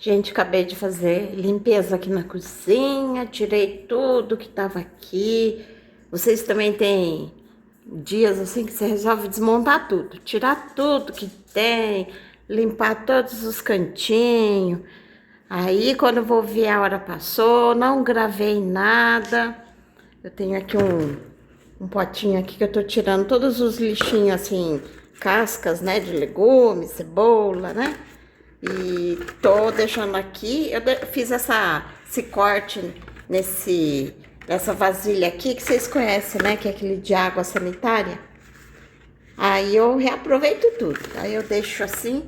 Gente, acabei de fazer limpeza aqui na cozinha, tirei tudo que tava aqui. Vocês também têm dias assim que você resolve desmontar tudo, tirar tudo que tem, limpar todos os cantinhos. Aí, quando eu vou ver, a hora passou, não gravei nada. Eu tenho aqui um potinho aqui que eu tô tirando todos os lixinhos assim, cascas, né, de legumes, cebola, né? E tô deixando aqui, fiz esse corte nessa vasilha aqui que vocês conhecem, né? Que é aquele de água sanitária. Aí eu reaproveito tudo. Aí eu deixo assim,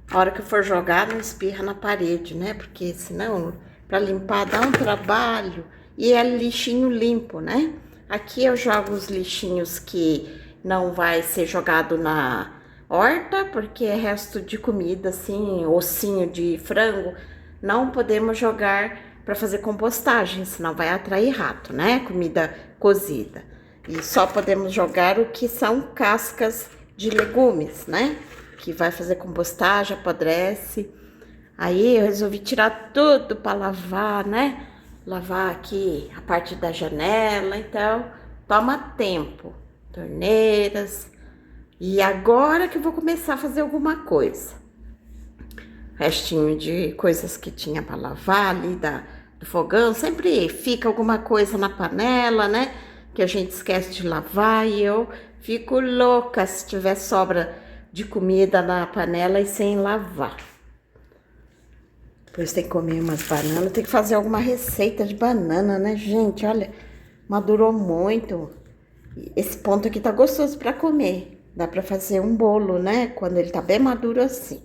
a hora que eu for jogar, não espirra na parede, né? Porque senão, para limpar dá um trabalho. E é lixinho limpo, né? Aqui eu jogo os lixinhos que não vai ser jogado na horta, porque é resto de comida, assim, ossinho de frango, não podemos jogar para fazer compostagem, senão vai atrair rato, né? Comida cozida. E só podemos jogar o que são cascas de legumes, né? Que vai fazer compostagem, apodrece. Aí eu resolvi tirar tudo para lavar, né? Lavar aqui a parte da janela, então toma tempo. Torneiras. E agora que eu vou começar a fazer alguma coisa. Restinho de coisas que tinha para lavar ali do fogão. Sempre fica alguma coisa na panela, né? Que a gente esquece de lavar e eu fico louca se tiver sobra de comida na panela e sem lavar. Depois tem que comer umas bananas. Tem que fazer alguma receita de banana, né, gente? Olha, madurou muito. Esse ponto aqui tá gostoso para comer. Dá para fazer um bolo, né? Quando ele tá bem maduro assim.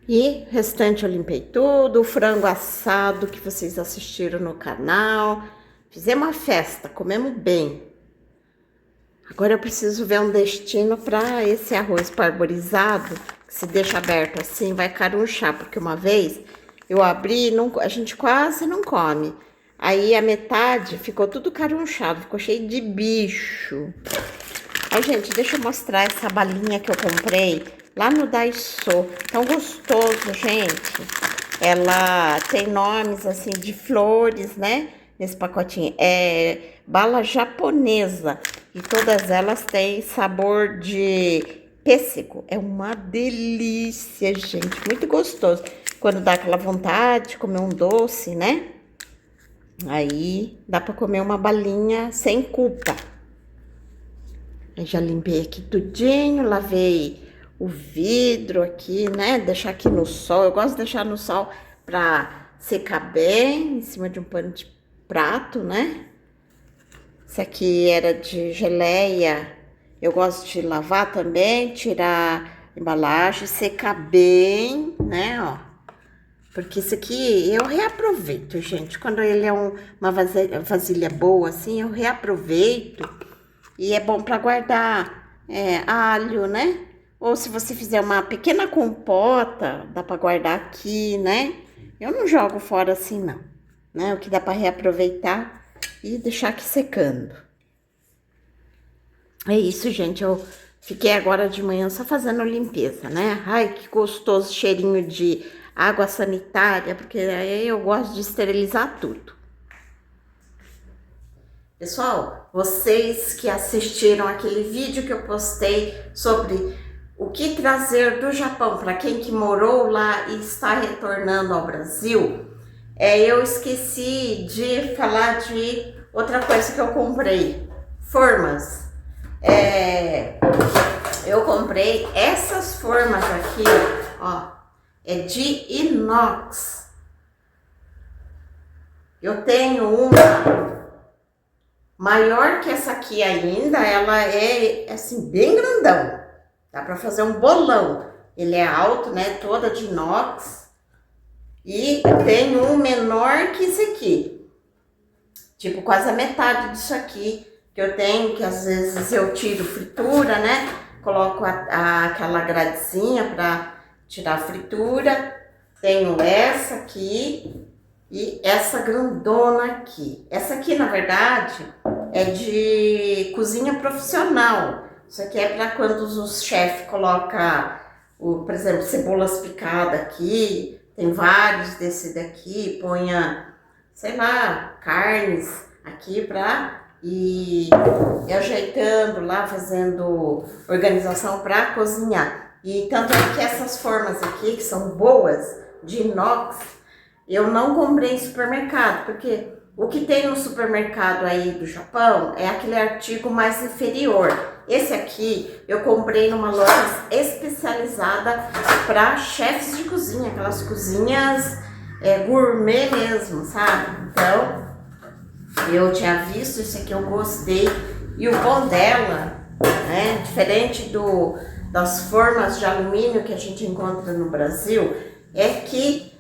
E restante eu limpei tudo. O frango assado que vocês assistiram no canal. Fizemos uma festa, comemos bem. Agora eu preciso ver um destino para esse arroz parborizado. Que se deixa aberto assim, vai carunchar. Porque uma vez eu abri e a gente quase não come. Aí a metade ficou tudo carunchado, ficou cheio de bicho. Aí, gente, deixa eu mostrar essa balinha que eu comprei lá no Daiso. Tão gostoso, gente. Ela tem nomes, assim, de flores, né? Nesse pacotinho. É bala japonesa. E todas elas têm sabor de pêssego. É uma delícia, gente. Muito gostoso. Quando dá aquela vontade de comer um doce, né? Aí dá pra comer uma balinha sem culpa. Eu já limpei aqui tudinho, lavei o vidro aqui, né? Deixar aqui no sol. Eu gosto de deixar no sol pra secar bem, em cima de um pano de prato, né? Esse aqui era de geleia. Eu gosto de lavar também, tirar a embalagem, secar bem, né? Ó. Porque isso aqui eu reaproveito, gente. Quando ele é uma vasilha boa, assim, eu reaproveito. E é bom para guardar alho, né? Ou se você fizer uma pequena compota, dá para guardar aqui, né? Eu não jogo fora assim, não. Né? O que dá para reaproveitar e deixar aqui secando. É isso, gente. Eu fiquei agora de manhã só fazendo limpeza, né? Ai, que gostoso cheirinho de água sanitária, porque aí eu gosto de esterilizar tudo. Pessoal, vocês que assistiram aquele vídeo que eu postei sobre o que trazer do Japão para quem que morou lá e está retornando ao Brasil, eu esqueci de falar de outra coisa que eu comprei, formas. Eu comprei essas formas aqui, ó. É de inox. Eu tenho uma maior que essa aqui ainda, ela é assim, bem grandão. Dá pra fazer um bolão. Ele é alto, né? Toda de inox. E tem um menor que esse aqui. Tipo, quase a metade disso aqui que eu tenho, que às vezes eu tiro fritura, né? Coloco aquela gradezinha pra tirar a fritura. Tenho essa aqui e essa grandona aqui. Essa aqui, na verdade, é de cozinha profissional. Isso aqui é para quando os chefes colocam por exemplo, cebolas picadas aqui, tem vários desse daqui, ponha, sei lá, carnes aqui pra ir ajeitando lá, fazendo organização para cozinhar. E tanto é que essas formas aqui, que são boas, de inox, eu não comprei em supermercado, porque o que tem no supermercado aí do Japão é aquele artigo mais inferior. Esse aqui eu comprei numa loja especializada para chefes de cozinha, aquelas cozinhas gourmet mesmo, sabe? Então, eu tinha visto esse aqui, eu gostei. E o bom dela, né, diferente das formas de alumínio que a gente encontra no Brasil, é que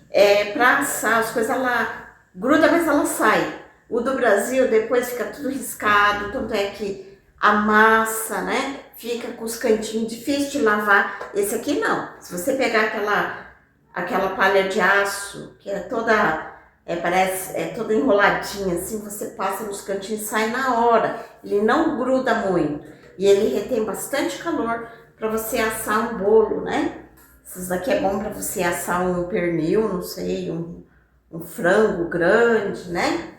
para assar as coisas, ela gruda, mas ela sai. O do Brasil depois fica tudo riscado, tanto é que a massa, né, fica com os cantinhos difíceis de lavar. Esse aqui não. Se você pegar aquela palha de aço, que é toda, toda enroladinha, assim, você passa nos cantinhos e sai na hora. Ele não gruda muito. E ele retém bastante calor para você assar um bolo, né? Esses daqui é bom para você assar um pernil, não sei, um frango grande, né?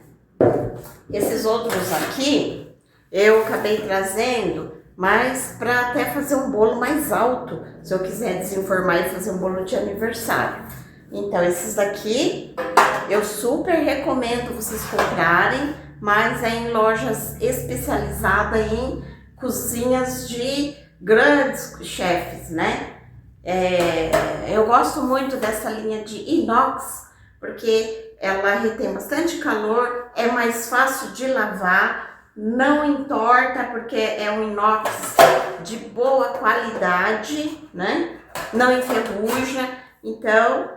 Esses outros aqui, eu acabei trazendo, mas para até fazer um bolo mais alto, se eu quiser desenformar e fazer um bolo de aniversário. Então, esses daqui, eu super recomendo vocês comprarem, mas é em lojas especializadas em cozinhas de grandes chefes, né? Eu gosto muito dessa linha de inox, porque ela retém bastante calor, é mais fácil de lavar, não entorta, porque é um inox de boa qualidade, né? Não enferruja. Então,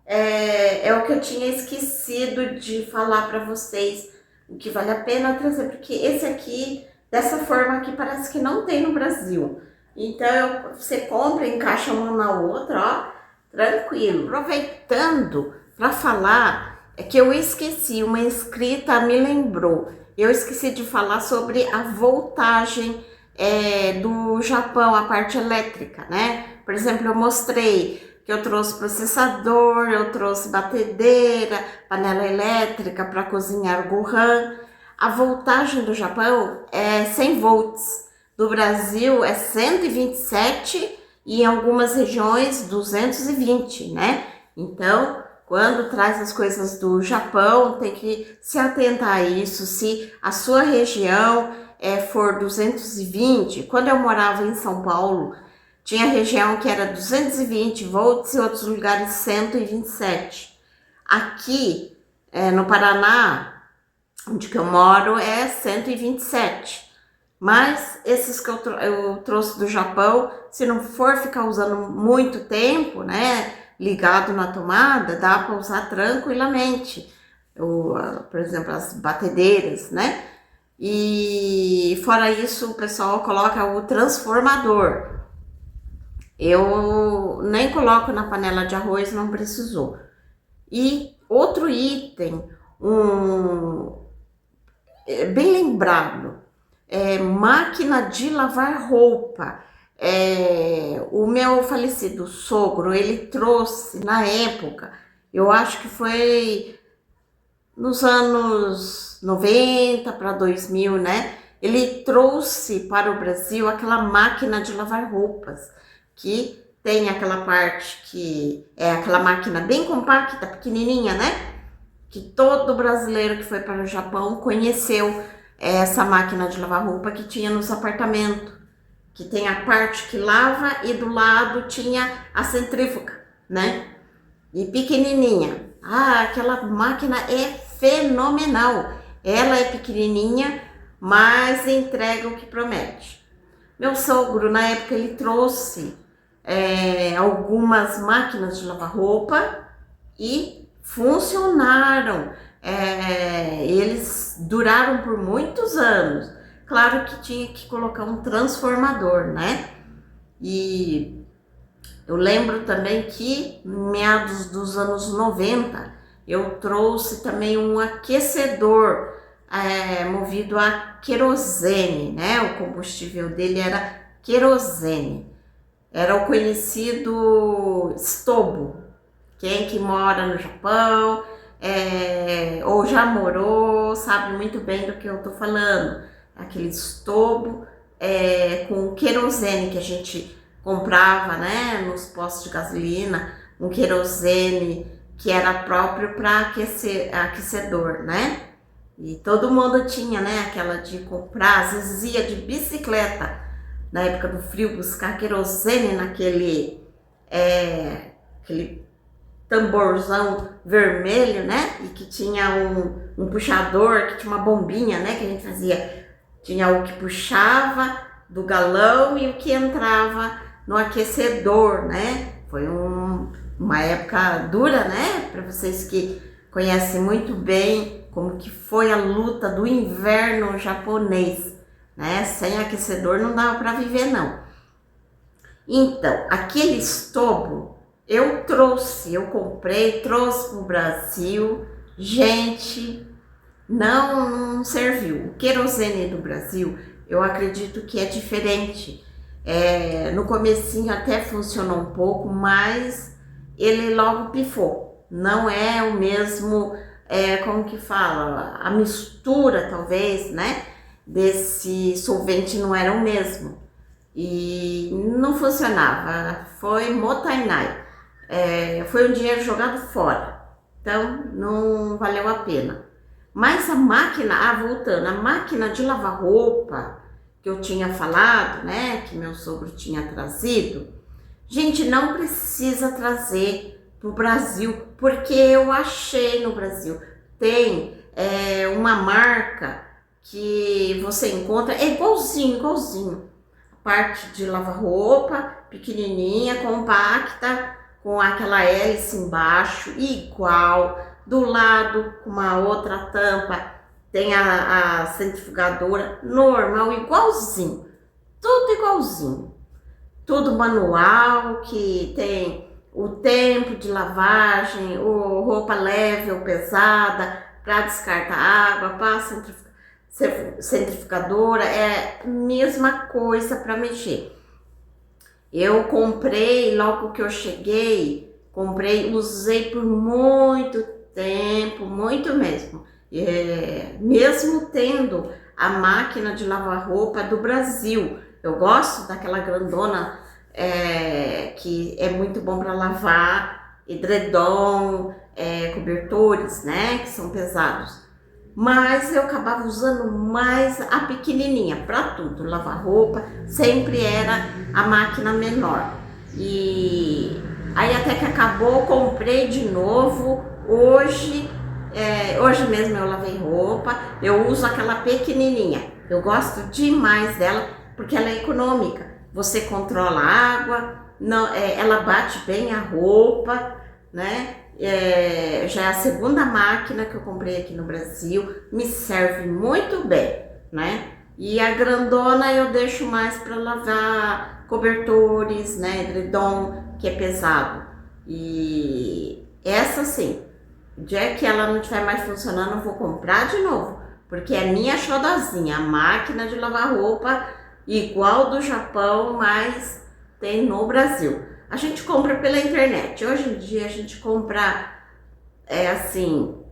é o que eu tinha esquecido de falar para vocês, o que vale a pena trazer, porque esse aqui, dessa forma aqui, parece que não tem no Brasil. Então, você compra, encaixa uma na outra, ó, tranquilo. Aproveitando para falar, é que eu esqueci, uma inscrita me lembrou. Eu esqueci de falar sobre a voltagem do Japão, a parte elétrica, né? Por exemplo, eu mostrei que eu trouxe processador, eu trouxe batedeira, panela elétrica para cozinhar o gohan. A voltagem do Japão é 100 volts. Do Brasil é 127 e em algumas regiões 220, né? Então, quando traz as coisas do Japão, tem que se atentar a isso. Se a sua região for 220, quando eu morava em São Paulo, tinha região que era 220 volts e outros lugares 127. Aqui no Paraná, onde que eu moro, é 127. Mas esses que eu trouxe do Japão, se não for ficar usando muito tempo, né, ligado na tomada, dá para usar tranquilamente. Por exemplo, as batedeiras, né? E fora isso, o pessoal coloca o transformador. Eu nem coloco na panela de arroz, não precisou. E outro item, bem lembrado, máquina de lavar roupa. O meu falecido sogro, ele trouxe na época, eu acho que foi nos anos 90 para 2000, né? Ele trouxe para o Brasil aquela máquina de lavar roupas, que tem aquela parte que é aquela máquina bem compacta, pequenininha, né? Que todo brasileiro que foi para o Japão conheceu essa máquina de lavar roupa que tinha nos apartamentos, que tem a parte que lava e do lado tinha a centrífuga, né? E pequenininha. Aquela máquina é fenomenal. Ela é pequenininha, mas entrega o que promete. Meu sogro, na época, ele trouxe algumas máquinas de lavar roupa e funcionaram. Eles duraram por muitos anos. Claro que tinha que colocar um transformador, né? E eu lembro também que, meados dos anos 90, eu trouxe também um aquecedor movido a querosene, né? O combustível dele era querosene. Era o conhecido estobo. Quem que mora no Japão ou já morou sabe muito bem do que eu tô falando. Aquele estobo com querosene que a gente comprava, né, nos postos de gasolina, um querosene que era próprio para aquecedor, né? E todo mundo tinha, né, aquela de comprar, às vezes ia de bicicleta na época do frio buscar querosene aquele tamborzão vermelho, né? E que tinha um puxador, que tinha uma bombinha, né? Que a gente fazia. Tinha o que puxava do galão e o que entrava no aquecedor, né? Foi uma época dura, né? Para vocês que conhecem muito bem como que foi a luta do inverno japonês, né? Sem aquecedor não dava para viver, não. Então, aquele estobo eu comprei, trouxe para o Brasil. Gente, não serviu. O querosene do Brasil, eu acredito que é diferente. No comecinho até funcionou um pouco, mas ele logo pifou. Não é o mesmo, como que fala? A mistura, talvez, né? Desse solvente não era o mesmo. E não funcionava. Foi motainai. Foi um dinheiro jogado fora. Então, não valeu a pena. Mas a máquina, voltando, a máquina de lavar roupa que eu tinha falado, né, que meu sogro tinha trazido, gente, não precisa trazer para o Brasil, porque eu achei no Brasil. Tem uma marca que você encontra, é igualzinho. A parte de lavar roupa, pequenininha, compacta, com aquela hélice embaixo, igual. Do lado, com uma outra tampa, tem a centrifugadora normal, igualzinho. Tudo igualzinho. Tudo manual, que tem o tempo de lavagem, roupa leve ou pesada, para descartar água, para centrifugadora, é a mesma coisa para mexer. Eu comprei, logo que eu cheguei, usei por muito tempo, muito mesmo. Mesmo tendo a máquina de lavar roupa do Brasil. Eu gosto daquela grandona que é muito bom para lavar, edredom, cobertores, né, que são pesados. Mas eu acabava usando mais a pequenininha para tudo, lavar roupa, sempre era a máquina menor. E aí até que acabou, comprei de novo. Hoje mesmo eu lavei roupa, eu uso aquela pequenininha. Eu gosto demais dela porque ela é econômica. Você controla a água, não, ela bate bem a roupa, né? Já é a segunda máquina que eu comprei aqui no Brasil, me serve muito bem, né? E a grandona eu deixo mais para lavar cobertores, né? Edredom, que é pesado. E essa sim, o dia que ela não estiver mais funcionando, eu vou comprar de novo, porque é minha xodozinha, a máquina de lavar roupa igual do Japão, mas tem no Brasil. A gente compra pela internet. Hoje em dia a gente compra, assim,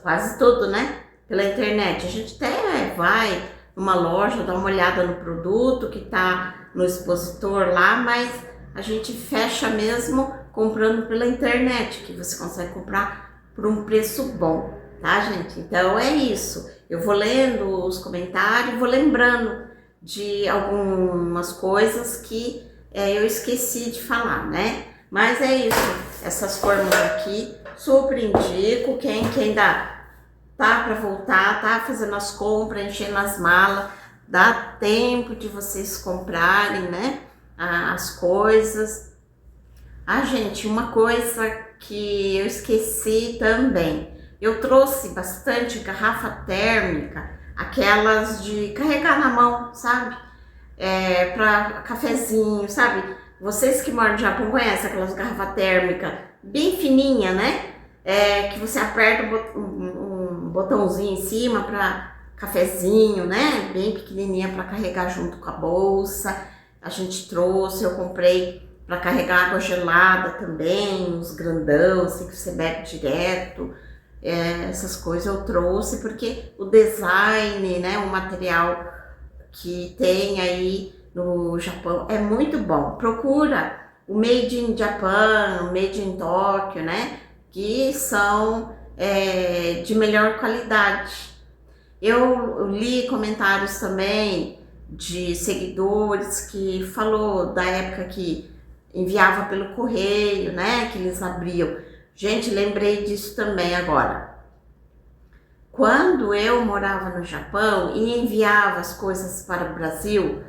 quase tudo, né? Pela internet. A gente até vai numa loja, dá uma olhada no produto que tá no expositor lá, mas a gente fecha mesmo comprando pela internet, que você consegue comprar por um preço bom, tá, gente? Então é isso. Eu vou lendo os comentários, vou lembrando de algumas coisas que eu esqueci de falar, né? Mas é isso, essas formas aqui, super indico. Quem ainda tá para voltar, tá fazendo as compras, enchendo as malas, dá tempo de vocês comprarem, né? As coisas. Gente, uma coisa que eu esqueci também, eu trouxe bastante garrafa térmica, aquelas de carregar na mão, sabe? Para cafezinho, sabe? Vocês que moram no Japão conhecem aquelas garrafas térmicas bem fininha, né? Que você aperta um botãozinho em cima para cafezinho, né? Bem pequenininha para carregar junto com a bolsa. a gente trouxe, eu comprei para carregar água gelada também, uns grandão, assim que você bebe direto. Essas coisas eu trouxe porque o design, né, o material que tem aí no Japão é muito bom. Procura o Made in Japan, o Made in Tóquio, né, que são de melhor qualidade. Eu li comentários também de seguidores que falou da época que enviava pelo correio, né, que eles abriam. Gente, lembrei disso também agora. Quando eu morava no Japão e enviava as coisas para o Brasil,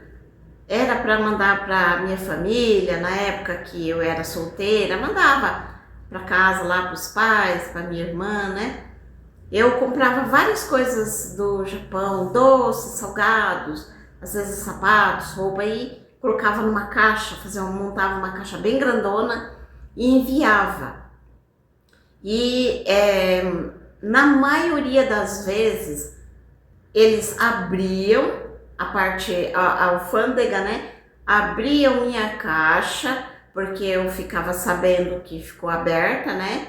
era para mandar para minha família, na época que eu era solteira, mandava para casa lá para os pais, para minha irmã, né? Eu comprava várias coisas do Japão, doces, salgados, às vezes sapatos, roupa, e colocava numa caixa, montava uma caixa bem grandona e enviava. E na maioria das vezes eles abriam a alfândega, né? Abriam minha caixa, porque eu ficava sabendo que ficou aberta, né?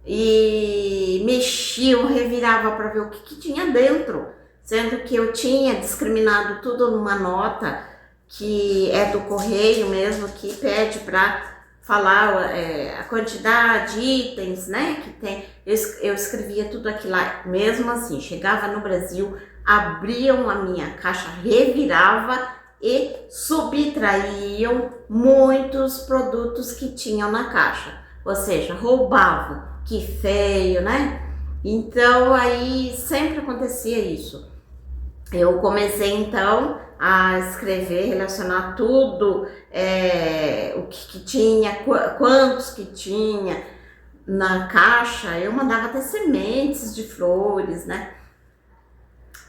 E mexiam, revirava para ver o que tinha dentro, sendo que eu tinha discriminado tudo numa nota que é do correio mesmo, que pede para falar a quantidade, itens, né, que tem. Eu escrevia tudo aquilo lá, mesmo assim, chegava no Brasil, abriam a minha caixa, revirava e subtraíam muitos produtos que tinham na caixa, ou seja, roubavam. Que feio, né? Então aí sempre acontecia isso. Eu comecei então a escrever, relacionar tudo, o que tinha, quantos que tinha na caixa. Eu mandava até sementes de flores, né?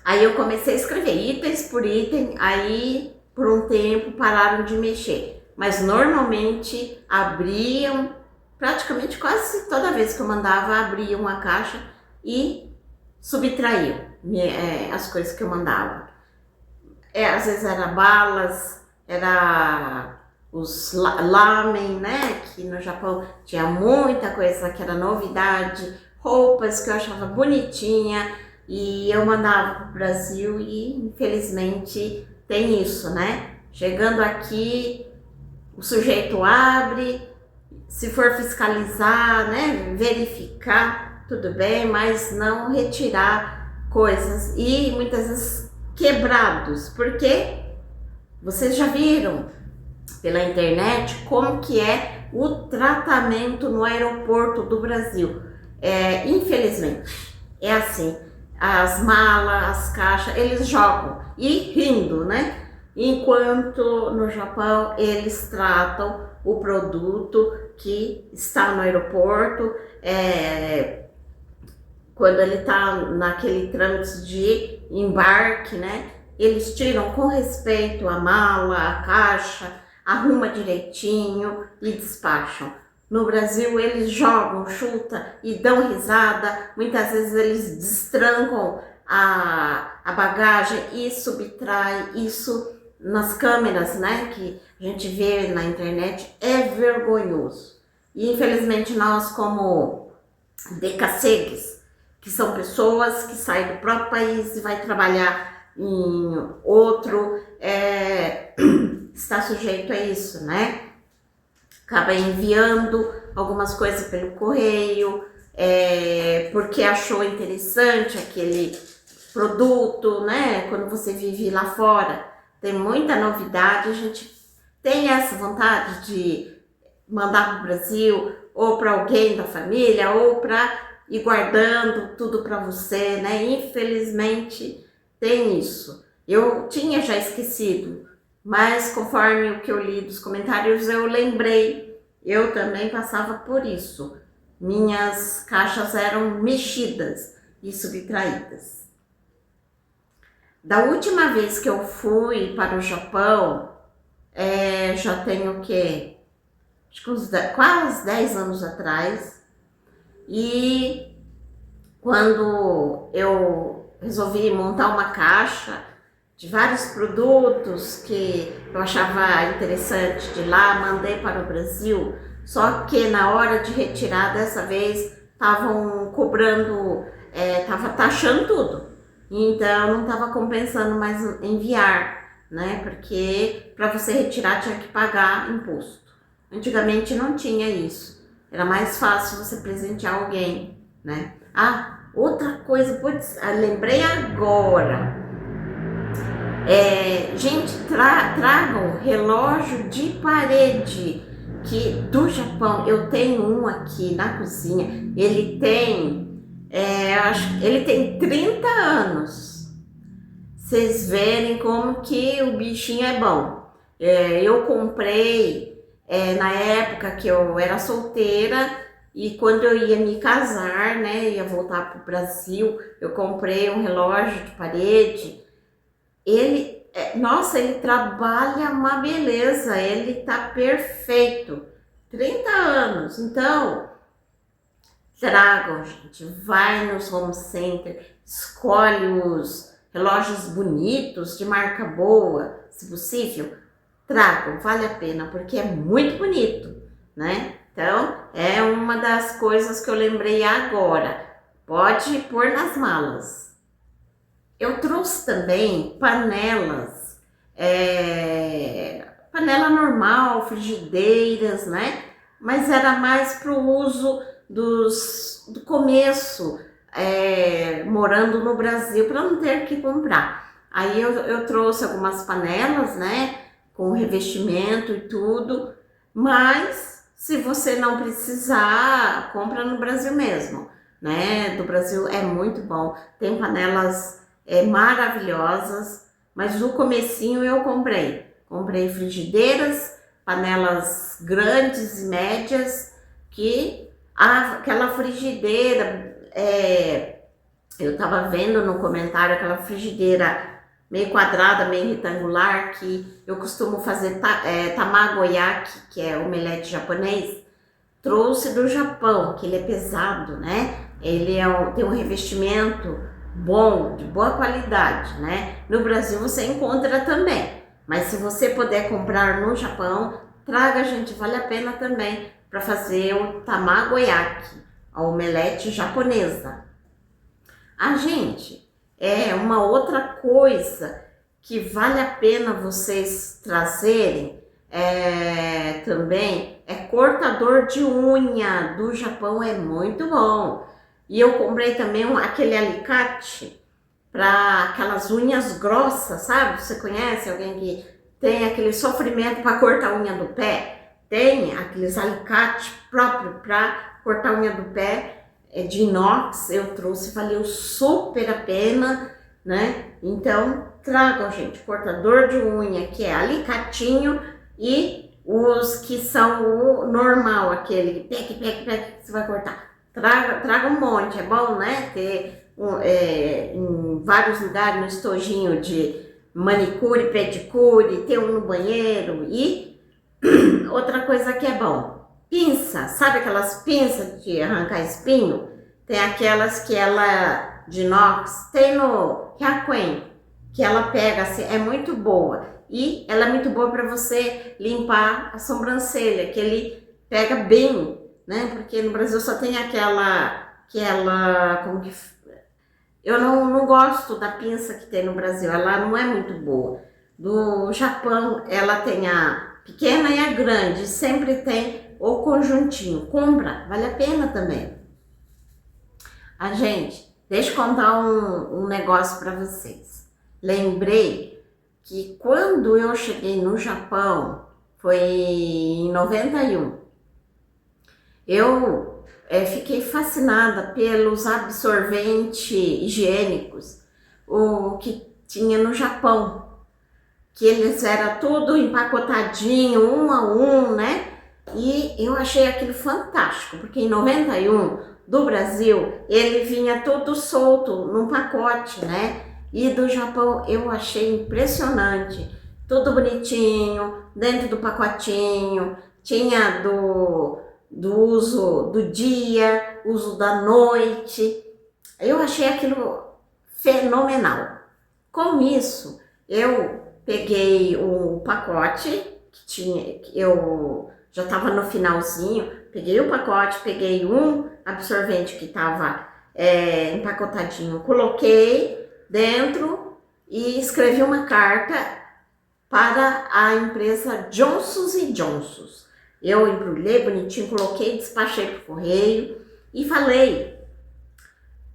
Aí eu comecei a escrever itens por item, aí por um tempo pararam de mexer. Mas normalmente abriam, praticamente quase toda vez que eu mandava, abriam uma caixa e subtraíam as coisas que eu mandava. Às vezes era balas, era os lamen, né? Que no Japão tinha muita coisa que era novidade, roupas que eu achava bonitinha e eu mandava para o Brasil e infelizmente tem isso, né? Chegando aqui, o sujeito abre, se for fiscalizar, né, verificar, tudo bem, mas não retirar coisas e muitas vezes quebrados, porque vocês já viram pela internet como que é o tratamento no aeroporto do Brasil. Infelizmente, é assim, as malas, as caixas, eles jogam e rindo, né? Enquanto no Japão eles tratam o produto que está no aeroporto, quando ele está naquele trâmite de embarque, né? Eles tiram com respeito a mala, a caixa, arruma direitinho e despacham. No Brasil eles jogam, chutam e dão risada, muitas vezes eles destrancam a bagagem e subtrai isso. Nas câmeras, né, que a gente vê na internet, é vergonhoso. E infelizmente nós, como decassegues, que são pessoas que saem do próprio país e vai trabalhar em outro, está sujeito a isso, né? Acaba enviando algumas coisas pelo correio, porque achou interessante aquele produto, né? Quando você vive lá fora, tem muita novidade, a gente tem essa vontade de mandar para o Brasil, ou para alguém da família, ou para ir guardando tudo para você, né? Infelizmente tem isso. Eu tinha já esquecido, mas conforme o que eu li dos comentários, eu lembrei, eu também passava por isso. Minhas caixas eram mexidas e subtraídas. Da última vez que eu fui para o Japão, já tem o quê? Acho que quase 10 anos atrás. E quando eu resolvi montar uma caixa, de vários produtos que eu achava interessante de lá, mandei para o Brasil, só que na hora de retirar dessa vez estavam cobrando, tava taxando tudo, então não estava compensando mais enviar, né? Porque para você retirar tinha que pagar imposto. Antigamente não tinha isso, era mais fácil você presentear alguém, né? Ah, outra coisa, putz, lembrei agora. Gente, tragam relógio de parede que do Japão. Eu tenho um aqui na cozinha. Ele tem, ele tem 30 anos. Vocês verem como que o bichinho é bom. Eu comprei na época que eu era solteira e quando eu ia me casar, né, ia voltar para o Brasil, eu comprei um relógio de parede. Ele, nossa, ele trabalha uma beleza, ele tá perfeito. 30 anos, então, tragam, gente, vai nos home center, escolhe os relógios bonitos, de marca boa, se possível, tragam, vale a pena, porque é muito bonito, né? Então, é uma das coisas que eu lembrei agora, pode pôr nas malas. Eu trouxe também panelas, panela normal, frigideiras, né? Mas era mais para o uso do começo, morando no Brasil, para não ter que comprar. Aí eu trouxe algumas panelas, né? Com revestimento e tudo, mas se você não precisar, compra no Brasil mesmo, né? Do Brasil é muito bom, tem panelas maravilhosas, mas no comecinho eu comprei frigideiras, panelas grandes e médias, que aquela frigideira, eu tava vendo no comentário aquela frigideira meio quadrada, meio retangular, que eu costumo fazer tamagoyaki, que é omelete japonês, trouxe do Japão, que ele é pesado, né? Ele tem um revestimento bom, de boa qualidade, né? No Brasil você encontra também, mas se você puder comprar no Japão, traga, gente, vale a pena também para fazer o tamagoyaki, a omelete japonesa. Gente, uma outra coisa que vale a pena vocês trazerem também é cortador de unha do Japão, é muito bom. E eu comprei também aquele alicate para aquelas unhas grossas, sabe? Você conhece alguém que tem aquele sofrimento para cortar a unha do pé? Tem aqueles alicates próprios para cortar a unha do pé, de inox, eu trouxe, valeu super a pena, né? Então, tragam, gente, cortador de unha, que é alicatinho, e os que são o normal, aquele que você vai cortar. Traga um monte, é bom, né? Ter em vários lugares, no estojinho de manicure, pedicure, ter um no banheiro. E outra coisa que é bom, pinça, sabe aquelas pinças de arrancar espinho? Tem aquelas que ela de inox, tem no Hyakuen, que ela pega assim, é muito boa. E ela é muito boa para você limpar a sobrancelha, que ele pega bem, né? Porque no Brasil só tem aquela como que eu não gosto da pinça que tem no Brasil, ela não é muito boa. Do Japão, ela tem a pequena e a grande, sempre tem o conjuntinho. Compra, vale a pena também. Gente, deixa eu contar um negócio para vocês. Lembrei que quando eu cheguei no Japão, foi em 91, eu fiquei fascinada pelos absorventes higiênicos, o que tinha no Japão, que eles eram tudo empacotadinho, um a um, né? E eu achei aquilo fantástico, porque em 91, do Brasil, ele vinha todo solto num pacote, né? E do Japão eu achei impressionante, tudo bonitinho, dentro do pacotinho, tinha do uso do dia, uso da noite. Eu achei aquilo fenomenal. Com isso, Eu peguei o pacote que tinha, eu já estava no finalzinho, peguei o pacote, peguei um absorvente que estava empacotadinho, coloquei dentro e escrevi uma carta para a empresa Johnson & Johnson. Eu embrulhei bonitinho, coloquei, despachei para o correio e falei: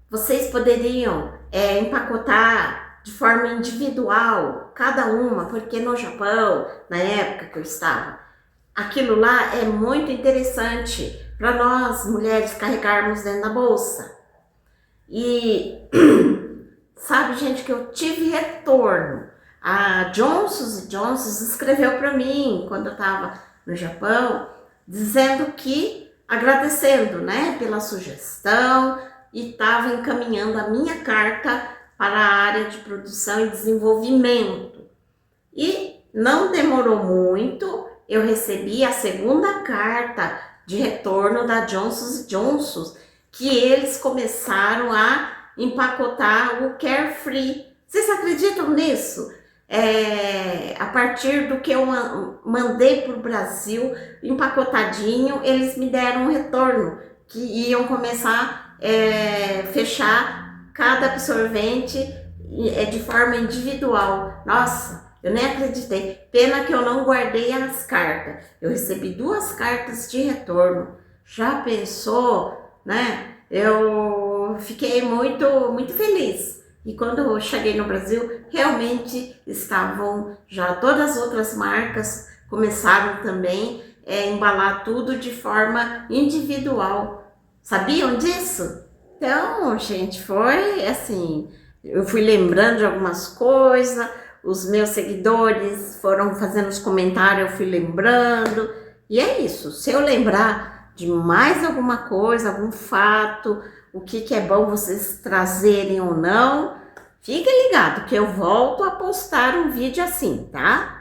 vocês poderiam empacotar de forma individual, cada uma, porque no Japão, na época que eu estava, aquilo lá é muito interessante para nós mulheres carregarmos dentro da bolsa. E sabe, gente, que eu tive retorno. A Johnson & Johnson escreveu para mim quando eu estava no Japão, dizendo que, agradecendo, né, pela sugestão, e estava encaminhando a minha carta para a área de produção e desenvolvimento. E não demorou muito, eu recebi a segunda carta de retorno da Johnson & Johnson, que eles começaram a empacotar o Carefree. Vocês acreditam nisso? A partir do que eu mandei para o Brasil, empacotadinho, eles me deram um retorno, que iam começar a fechar cada absorvente de forma individual. Nossa, eu nem acreditei. Pena que eu não guardei as cartas. Eu recebi 2 cartas de retorno. Já pensou, né? Eu fiquei muito feliz. E quando eu cheguei no Brasil, realmente estavam já todas as outras marcas começaram também a embalar tudo de forma individual. Sabiam disso? Então, gente, foi assim, eu fui lembrando de algumas coisas, os meus seguidores foram fazendo os comentários, eu fui lembrando, e é isso. Se eu lembrar de mais alguma coisa, algum fato, o que é bom vocês trazerem ou não, fiquem ligados que eu volto a postar um vídeo assim, tá?